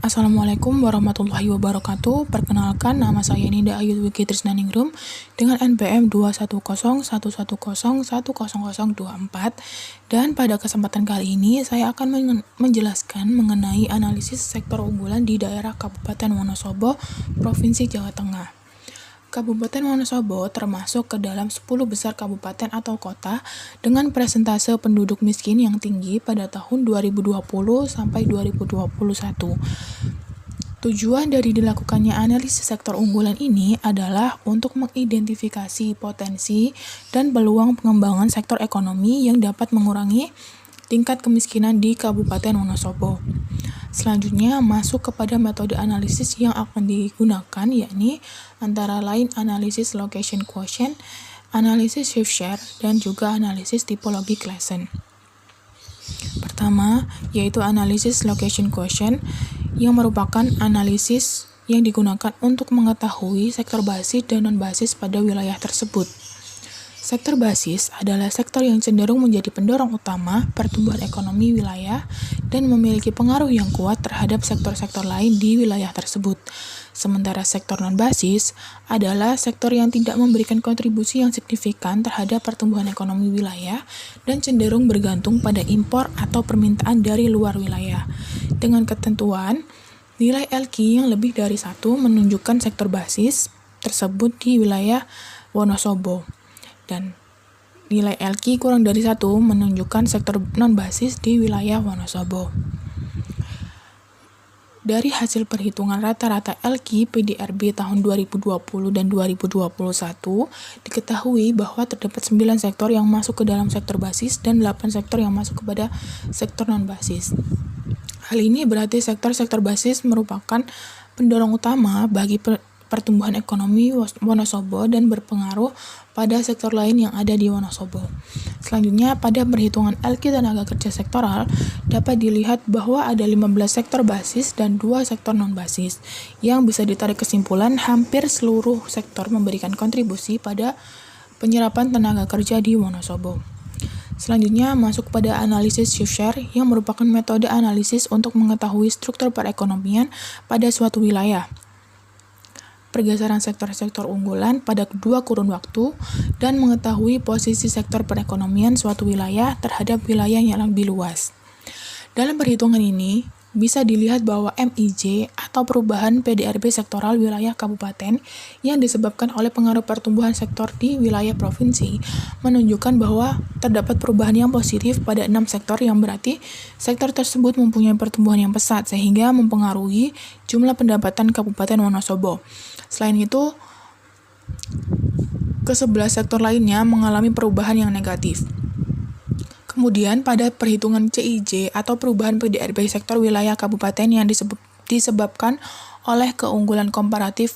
Assalamualaikum warahmatullahi wabarakatuh. Perkenalkan, nama saya Ninda Ayu Wiki Trisnaningrum dengan NPM 2101100100024. Dan pada kesempatan kali ini saya akan menjelaskan mengenai analisis sektor unggulan di daerah Kabupaten Wonosobo, Provinsi Jawa Tengah. Kabupaten Wonosobo termasuk ke dalam 10 besar kabupaten atau kota dengan persentase penduduk miskin yang tinggi pada tahun 2020 sampai 2021. Tujuan dari dilakukannya analisis sektor unggulan ini adalah untuk mengidentifikasi potensi dan peluang pengembangan sektor ekonomi yang dapat mengurangi tingkat kemiskinan di Kabupaten Wonosobo. Selanjutnya masuk kepada metode analisis yang akan digunakan, yakni antara lain analisis location quotient, analisis shift share, dan juga analisis tipologi Claassen. Pertama, yaitu analisis location quotient yang merupakan analisis yang digunakan untuk mengetahui sektor basis dan non-basis pada wilayah tersebut. Sektor basis adalah sektor yang cenderung menjadi pendorong utama pertumbuhan ekonomi wilayah dan memiliki pengaruh yang kuat terhadap sektor-sektor lain di wilayah tersebut. Sementara sektor non-basis adalah sektor yang tidak memberikan kontribusi yang signifikan terhadap pertumbuhan ekonomi wilayah dan cenderung bergantung pada impor atau permintaan dari luar wilayah. Dengan ketentuan, nilai LQ yang lebih dari 1 menunjukkan sektor basis tersebut di wilayah Wonosobo. Dan nilai LQ kurang dari 1 menunjukkan sektor non-basis di wilayah Wonosobo. Dari hasil perhitungan rata-rata LQ PDRB tahun 2020 dan 2021, diketahui bahwa terdapat 9 sektor yang masuk ke dalam sektor basis dan 8 sektor yang masuk kepada sektor non-basis. Hal ini berarti sektor-sektor basis merupakan pendorong utama bagi pertumbuhan ekonomi Wonosobo dan berpengaruh pada sektor lain yang ada di Wonosobo. Selanjutnya, pada perhitungan LQ tenaga kerja sektoral dapat dilihat bahwa ada 15 sektor basis dan 2 sektor non-basis, yang bisa ditarik kesimpulan hampir seluruh sektor memberikan kontribusi pada penyerapan tenaga kerja di Wonosobo. Selanjutnya, masuk pada analisis shift share yang merupakan metode analisis untuk mengetahui struktur perekonomian pada suatu wilayah, pergeseran sektor-sektor unggulan pada dua kurun waktu, dan mengetahui posisi sektor perekonomian suatu wilayah terhadap wilayah yang lebih luas. Dalam perhitungan ini, bisa dilihat bahwa MIJ atau perubahan PDRB sektoral wilayah kabupaten yang disebabkan oleh pengaruh pertumbuhan sektor di wilayah provinsi menunjukkan bahwa terdapat perubahan yang positif pada 6 sektor, yang berarti sektor tersebut mempunyai pertumbuhan yang pesat sehingga mempengaruhi jumlah pendapatan Kabupaten Wonosobo. Selain itu, ke-11 sektor lainnya mengalami perubahan yang negatif. Kemudian pada perhitungan CIJ atau perubahan PDRB sektor wilayah kabupaten yang disebabkan oleh keunggulan komparatif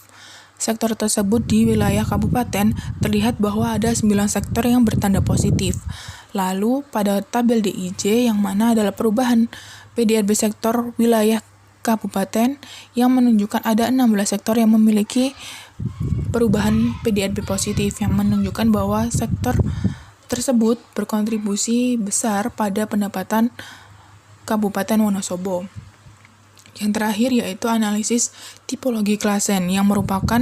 sektor tersebut di wilayah kabupaten, terlihat bahwa ada 9 sektor yang bertanda positif. Lalu pada tabel DIJ yang mana adalah perubahan PDRB sektor wilayah kabupaten yang menunjukkan ada 16 sektor yang memiliki perubahan PDRB positif, yang menunjukkan bahwa sektor tersebut berkontribusi besar pada pendapatan Kabupaten Wonosobo. Yang terakhir yaitu analisis tipologi Claassen, yang merupakan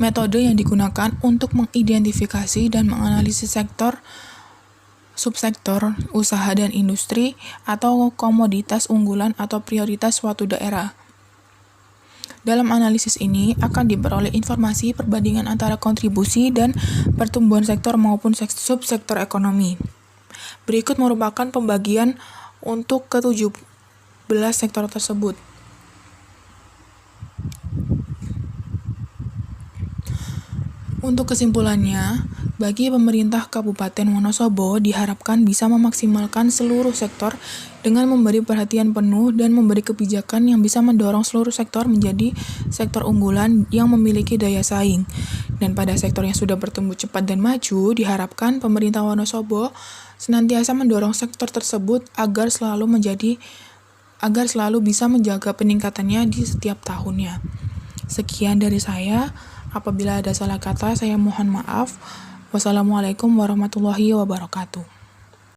metode yang digunakan untuk mengidentifikasi dan menganalisis sektor, subsektor, usaha dan industri atau komoditas unggulan atau prioritas suatu daerah. Dalam analisis ini akan diperoleh informasi perbandingan antara kontribusi dan pertumbuhan sektor maupun subsektor ekonomi. Berikut merupakan pembagian untuk ke-17 sektor tersebut. Untuk kesimpulannya, bagi pemerintah Kabupaten Wonosobo diharapkan bisa memaksimalkan seluruh sektor dengan memberi perhatian penuh dan memberi kebijakan yang bisa mendorong seluruh sektor menjadi sektor unggulan yang memiliki daya saing. Dan pada sektor yang sudah bertumbuh cepat dan maju, diharapkan pemerintah Wonosobo senantiasa mendorong sektor tersebut agar selalu bisa menjaga peningkatannya di setiap tahunnya. Sekian dari saya. Apabila ada salah kata, saya mohon maaf. Wassalamualaikum warahmatullahi wabarakatuh.